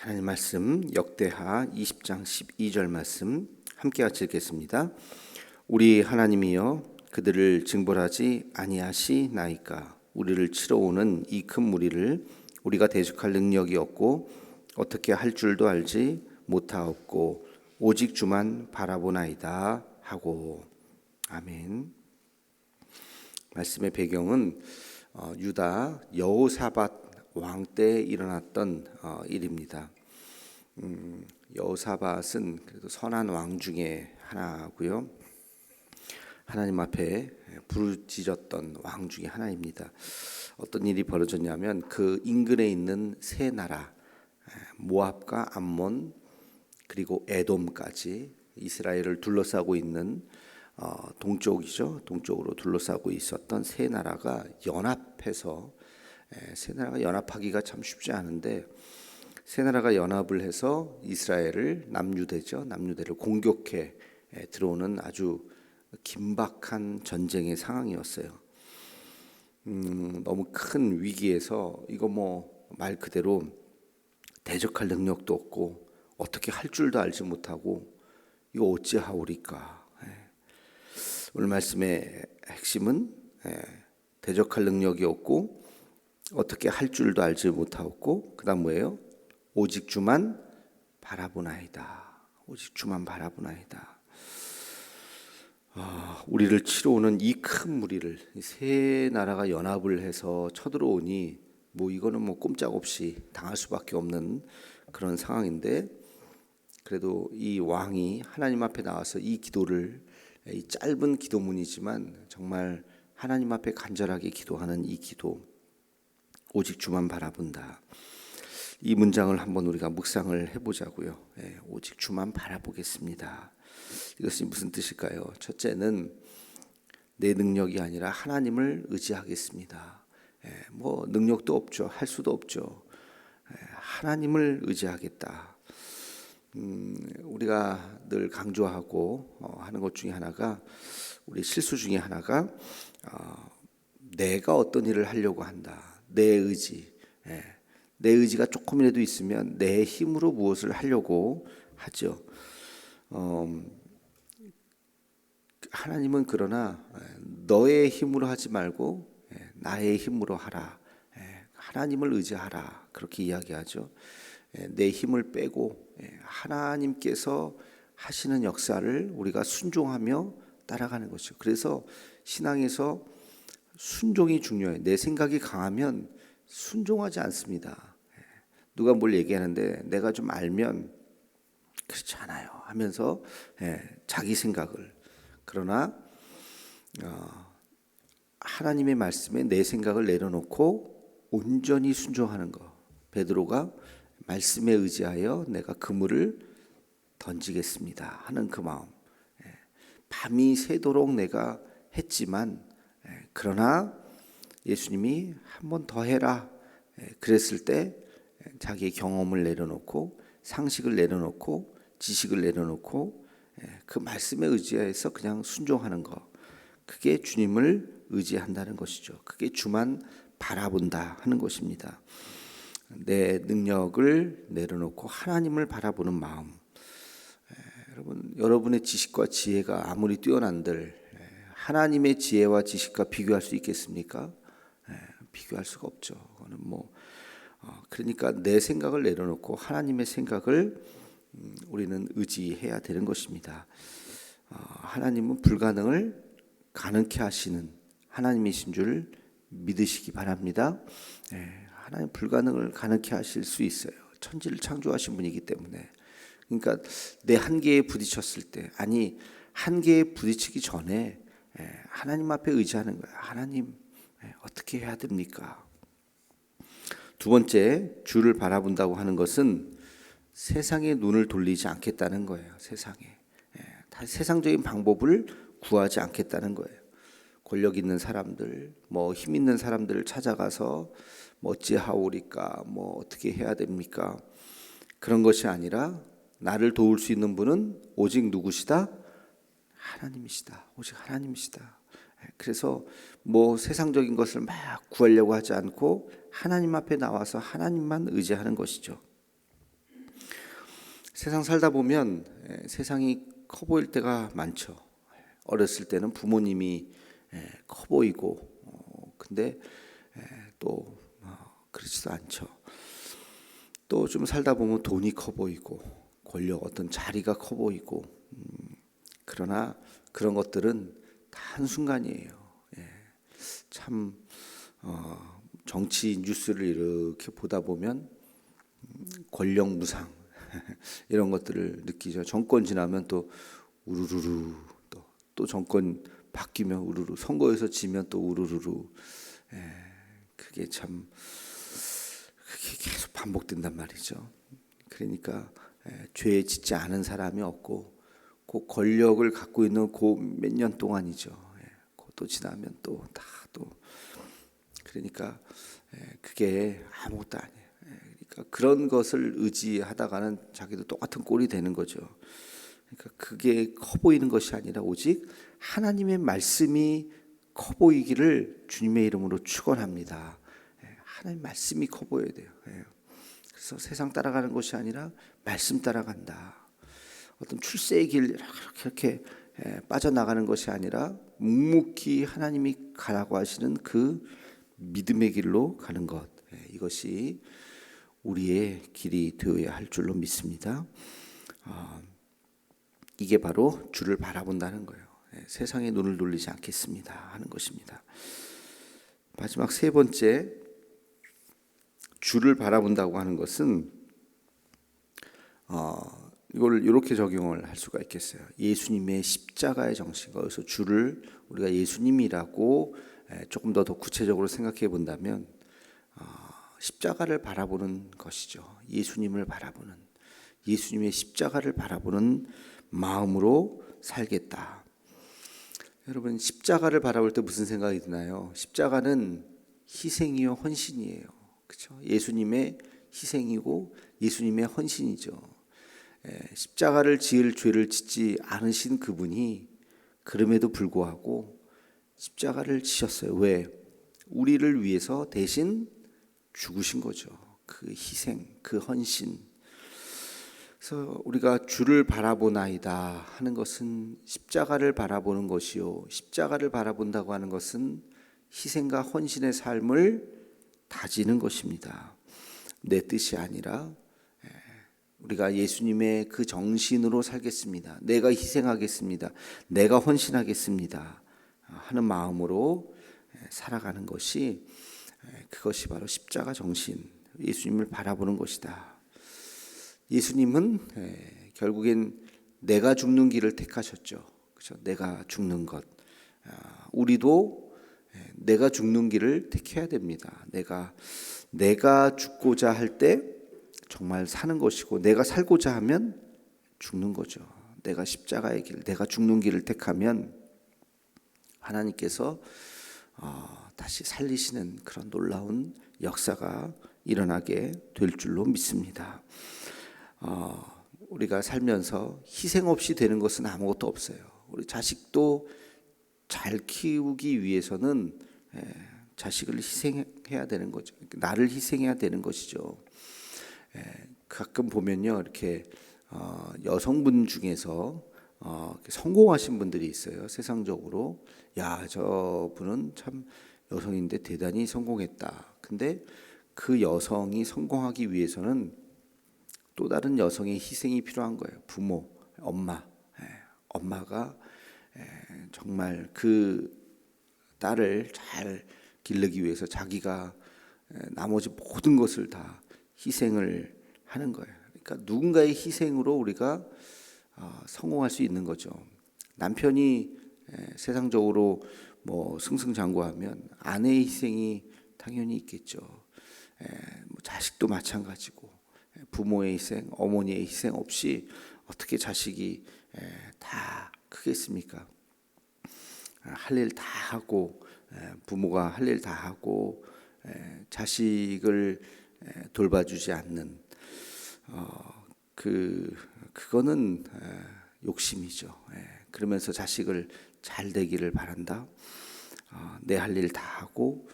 하나님 말씀 역대하 20장 12절 말씀 함께 같이 읽겠습니다. 우리 하나님이여 그들을 징벌하지 아니하시나이까. 우리를 치러 오는 이 큰 무리를 우리가 대적할 능력이 없고 어떻게 할 줄도 알지 못하옵고 오직 주만 바라보나이다 하고. 아멘. 말씀의 배경은 유다 여호사밧 왕 때 일어났던 일입니다. 여호사밧은 그래도 선한 왕 중에 하나고요. 하나님 앞에 부르짖었던 왕 중에 하나입니다. 어떤 일이 벌어졌냐면 그 인근에 있는 세 나라 모압과 암몬 그리고 에돔까지 이스라엘을 둘러싸고 있는 동쪽이죠. 동쪽으로 둘러싸고 있었던 세 나라가 연합해서 세 나라가 연합하기가 참 쉽지 않은데 세 나라가 연합을 해서 이스라엘을 남유대를 공격해 들어오는 아주 긴박한 전쟁의 상황이었어요. 너무 큰 위기에서 이거 말 그대로 대적할 능력도 없고 어떻게 할 줄도 알지 못하고 이거 어찌하오리까. 오늘 말씀의 핵심은 대적할 능력이 없고 어떻게 할 줄도 알지 못하고 그다음 뭐예요? 오직 주만 바라보나이다. 오직 주만 바라보나이다. 우리를 치러 오는 이 큰 무리를 세 나라가 연합을 해서 쳐들어오니 이거는 꼼짝없이 당할 수밖에 없는 그런 상황인데 그래도 이 왕이 하나님 앞에 나와서 이 기도를 이 짧은 기도문이지만 정말 하나님 앞에 간절하게 기도하는 이 기도 오직 주만 바라본다. 이 문장을 한번 우리가 묵상을 해보자고요. 오직 주만 바라보겠습니다. 이것이 무슨 뜻일까요? 첫째는 내 능력이 아니라 하나님을 의지하겠습니다. 능력도 없죠. 할 수도 없죠. 하나님을 의지하겠다. 우리가 늘 강조하고 하는 것 중에 하나가 우리 실수 중에 하나가 내가 어떤 일을 하려고 한다. 내 의지, 내 의지가 조금이라도 있으면 내 힘으로 무엇을 하려고 하죠. 하나님은 그러나 너의 힘으로 하지 말고 나의 힘으로 하라. 하나님을 의지하라. 그렇게 이야기하죠. 내 힘을 빼고 하나님께서 하시는 역사를 우리가 순종하며 따라가는 것이죠. 그래서 신앙에서 순종이 중요해요. 내 생각이 강하면 순종하지 않습니다. 누가 뭘 얘기하는데 내가 좀 알면 그렇지 않아요 하면서 자기 생각을 그러나 하나님의 말씀에 내 생각을 내려놓고 온전히 순종하는 것. 베드로가 말씀에 의지하여 내가 그물을 던지겠습니다 하는 그 마음. 밤이 새도록 내가 했지만 그러나 예수님이 한 번 더 해라 그랬을 때 자기의 경험을 내려놓고 상식을 내려놓고 지식을 내려놓고 그 말씀에 의지해서 그냥 순종하는 것. 그게 주님을 의지한다는 것이죠. 그게 주만 바라본다 하는 것입니다. 내 능력을 내려놓고 하나님을 바라보는 마음. 여러분의 지식과 지혜가 아무리 뛰어난들 하나님의 지혜와 지식과 비교할 수 있겠습니까? 비교할 수가 없죠. 그거는 그러니까 내 생각을 내려놓고 하나님의 생각을 우리는 의지해야 되는 것입니다. 하나님은 불가능을 가능케 하시는 하나님이신 줄 믿으시기 바랍니다. 하나님 불가능을 가능케 하실 수 있어요. 천지를 창조하신 분이기 때문에. 그러니까 내 한계에 부딪혔을 때, 한계에 부딪히기 전에 하나님 앞에 의지하는 거예요. 하나님 어떻게 해야 됩니까? 두 번째, 주를 바라본다고 하는 것은 세상에 눈을 돌리지 않겠다는 거예요. 세상적인 방법을 구하지 않겠다는 거예요. 권력 있는 사람들, 힘 있는 사람들을 찾아가서 어찌하오리까, 어떻게 해야 됩니까? 그런 것이 아니라 나를 도울 수 있는 분은 오직 누구시다? 하나님이시다. 오직 하나님이시다. 그래서 세상적인 것을 막 구하려고 하지 않고 하나님 앞에 나와서 하나님만 의지하는 것이죠. 세상 살다 보면 세상이 커 보일 때가 많죠. 어렸을 때는 부모님이 커 보이고, 근데 또 그렇지도 않죠. 또 좀 살다 보면 돈이 커 보이고, 권력, 어떤 자리가 커 보이고, 그러나 그런 것들은 다 한순간이에요. 참 정치 뉴스를 이렇게 보다 보면 권력 무상 이런 것들을 느끼죠. 정권 지나면 또 우르르르, 또 정권 바뀌면 우르르, 선거에서 지면 또 우르르르. 그게 참 그게 계속 반복된단 말이죠. 그러니까 죄 짓지 않은 사람이 없고, 그 권력을 갖고 있는 그 몇 년 동안이죠. 또 지나면 또 그러니까 그게 아무것도 아니에요. 그러니까 그런 것을 의지하다가는 자기도 똑같은 꼴이 되는 거죠. 그러니까 그게 커 보이는 것이 아니라 오직 하나님의 말씀이 커 보이기를 주님의 이름으로 축원합니다. 하나님 말씀이 커 보여야 돼요. 그래서 세상 따라가는 것이 아니라 말씀 따라간다. 어떤 출세의 길 이렇게 빠져나가는 것이 아니라 묵묵히 하나님이 가라고 하시는 그 믿음의 길로 가는 것, 이것이 우리의 길이 되어야 할 줄로 믿습니다. 이게 바로 주를 바라본다는 거예요. 세상에 눈을 돌리지 않겠습니다 하는 것입니다. 마지막 세 번째, 주를 바라본다고 하는 것은 이걸 이렇게 적용을 할 수가 있겠어요. 예수님의 십자가의 정신과, 그래서 주를 우리가 예수님이라고 조금 더 구체적으로 생각해 본다면 십자가를 바라보는 것이죠. 예수님을 바라보는, 예수님의 십자가를 바라보는 마음으로 살겠다. 여러분, 십자가를 바라볼 때 무슨 생각이 드나요? 십자가는 희생이요 헌신이에요. 그렇죠? 예수님의 희생이고 예수님의 헌신이죠. 십자가를 지을 죄를 짓지 않으신 그분이 그럼에도 불구하고 십자가를 지셨어요. 왜? 우리를 위해서 대신 죽으신 거죠. 그 희생, 그 헌신. 그래서 우리가 주를 바라보나이다 하는 것은 십자가를 바라보는 것이요, 십자가를 바라본다고 하는 것은 희생과 헌신의 삶을 다지는 것입니다. 내 뜻이 아니라 우리가 예수님의 그 정신으로 살겠습니다. 내가 희생하겠습니다. 내가 헌신하겠습니다 하는 마음으로 살아가는 것이, 그것이 바로 십자가 정신, 예수님을 바라보는 것이다. 예수님은 결국엔 내가 죽는 길을 택하셨죠. 그렇죠? 내가 죽는 것. 우리도 내가 죽는 길을 택해야 됩니다. 내가 죽고자 할 때 정말 사는 것이고, 내가 살고자 하면 죽는 거죠. 내가 십자가의 길, 내가 죽는 길을 택하면 하나님께서 다시 살리시는 그런 놀라운 역사가 일어나게 될 줄로 믿습니다. 우리가 살면서 희생 없이 되는 것은 아무것도 없어요. 우리 자식도 잘 키우기 위해서는 자식을 희생해야 되는 거죠. 나를 희생해야 되는 것이죠. 가끔 보면요, 이렇게 여성분 중에서 성공하신 분들이 있어요. 세상적으로, 야, 저분은 참 여성인데 대단히 성공했다. 근데 그 여성이 성공하기 위해서는 또 다른 여성의 희생이 필요한 거예요. 부모, 엄마가 정말 그 딸을 잘 기르기 위해서 자기가 나머지 모든 것을 다 희생을 하는 거예요. 그러니까 누군가의 희생으로 우리가 성공할 수 있는 거죠. 남편이 세상적으로 뭐 승승장구하면 아내의 희생이 당연히 있겠죠. 자식도 마찬가지고, 부모의 희생, 어머니의 희생 없이 어떻게 자식이 다 크겠습니까? 할 일 다 하고, 부모가 할 일 다 하고, 자식을 돌봐주지 않는 그거는 욕심이죠. 그러면서 자식을 잘 되기를 바란다. 내 할 일 다 하고,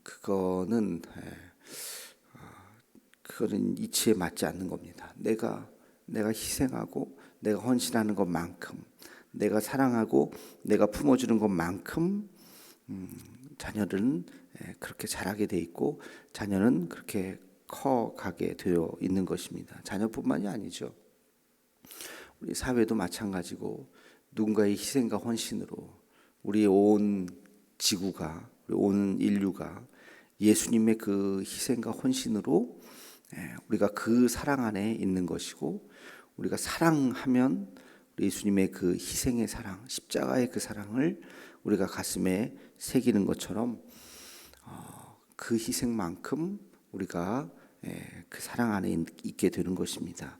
그거는 그거는 이치에 맞지 않는 겁니다. 내가 희생하고 내가 헌신하는 것만큼, 내가 사랑하고 내가 품어주는 것만큼 자녀들은 그렇게 자라게 돼 있고 자녀는 그렇게 커가게 되어 있는 것입니다. 자녀뿐만이 아니죠. 우리 사회도 마찬가지고 누군가의 희생과 헌신으로 우리 온 지구가, 우리 온 인류가 예수님의 그 희생과 헌신으로 우리가 그 사랑 안에 있는 것이고, 우리가 사랑하면 예수님의 그 희생의 사랑, 십자가의 그 사랑을 우리가 가슴에 새기는 것처럼 그 희생만큼 우리가 그 사랑 안에 있게 되는 것입니다.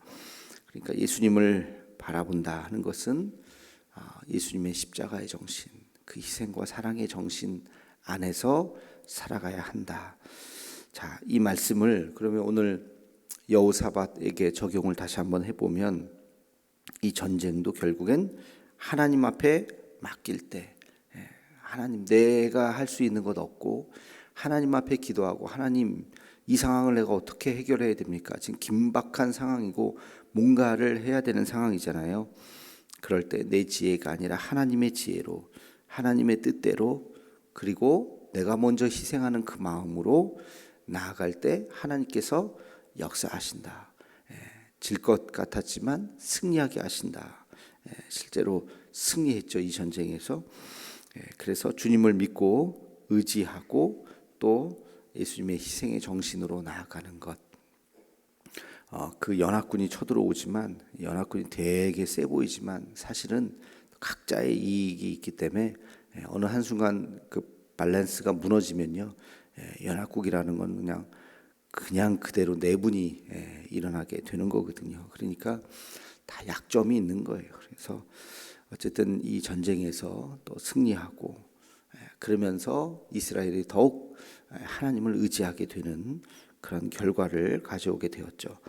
그러니까 예수님을 바라본다 하는 것은 예수님의 십자가의 정신, 그 희생과 사랑의 정신 안에서 살아가야 한다. 자, 이 말씀을 그러면 오늘 여호사밧에게 적용을 다시 한번 해보면, 이 전쟁도 결국엔 하나님 앞에 맡길 때, 하나님, 내가 할 수 있는 것 없고 하나님 앞에 기도하고, 하나님, 이 상황을 내가 어떻게 해결해야 됩니까? 지금 긴박한 상황이고 뭔가를 해야 되는 상황이잖아요. 그럴 때 내 지혜가 아니라 하나님의 지혜로, 하나님의 뜻대로, 그리고 내가 먼저 희생하는 그 마음으로 나아갈 때 하나님께서 역사하신다. 질 것 같았지만 승리하게 하신다. 실제로 승리했죠, 이 전쟁에서. 그래서 주님을 믿고 의지하고 또 예수님의 희생의 정신으로 나아가는 것. 그 연합군이 쳐들어오지만, 연합군이 되게 세 보이지만 사실은 각자의 이익이 있기 때문에 어느 한순간 그 밸런스가 무너지면요, 연합국이라는 건 그냥 그대로 내분이 일어나게 되는 거거든요. 그러니까 다 약점이 있는 거예요. 그래서 어쨌든 이 전쟁에서 또 승리하고, 그러면서 이스라엘이 더욱 하나님을 의지하게 되는 그런 결과를 가져오게 되었죠.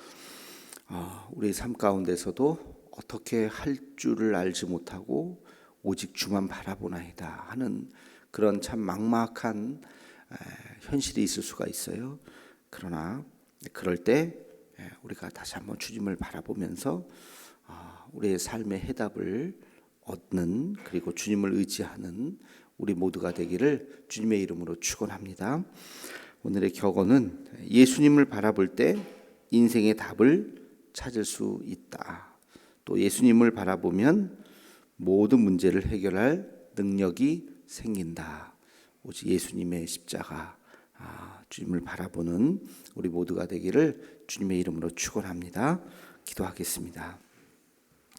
우리 삶 가운데서도 어떻게 할 줄을 알지 못하고 오직 주만 바라보나이다 하는 그런 참 막막한 현실이 있을 수가 있어요. 그러나 그럴 때 우리가 다시 한번 주님을 바라보면서 우리의 삶의 해답을 얻는, 그리고 주님을 의지하는 우리 모두가 되기를 주님의 이름으로 축원합니다. 오늘의 격언은 예수님을 바라볼 때 인생의 답을 찾을 수 있다. 또 예수님을 바라보면 모든 문제를 해결할 능력이 생긴다. 오직 예수님의 십자가, 주님을 바라보는 우리 모두가 되기를 주님의 이름으로 축원합니다. 기도하겠습니다.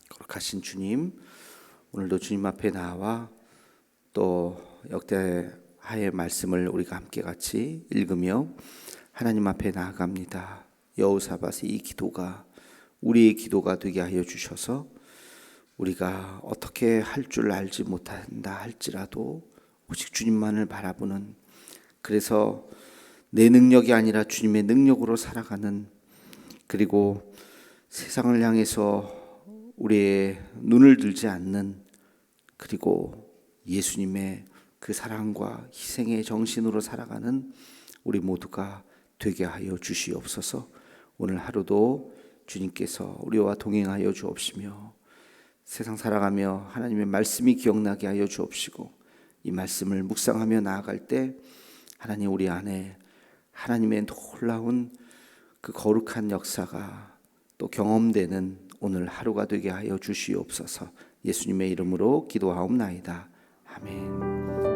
거룩하신 주님, 오늘도 주님 앞에 나와 또 역대하의 말씀을 우리가 함께 같이 읽으며 하나님 앞에 나아갑니다. 여호사밧의 이 기도가 우리의 기도가 되게 하여 주셔서 우리가 어떻게 할 줄 알지 못한다 할지라도 오직 주님만을 바라보는, 그래서 내 능력이 아니라 주님의 능력으로 살아가는, 그리고 세상을 향해서 우리의 눈을 들지 않는, 그리고 예수님의 그 사랑과 희생의 정신으로 살아가는 우리 모두가 되게 하여 주시옵소서. 오늘 하루도 주님께서 우리와 동행하여 주옵시며 세상 살아가며 하나님의 말씀이 기억나게 하여 주옵시고, 이 말씀을 묵상하며 나아갈 때 하나님, 우리 안에 하나님의 놀라운 그 거룩한 역사가 또 경험되는 오늘 하루가 되게 하여 주시옵소서. 예수님의 이름으로 기도하옵나이다. 아멘.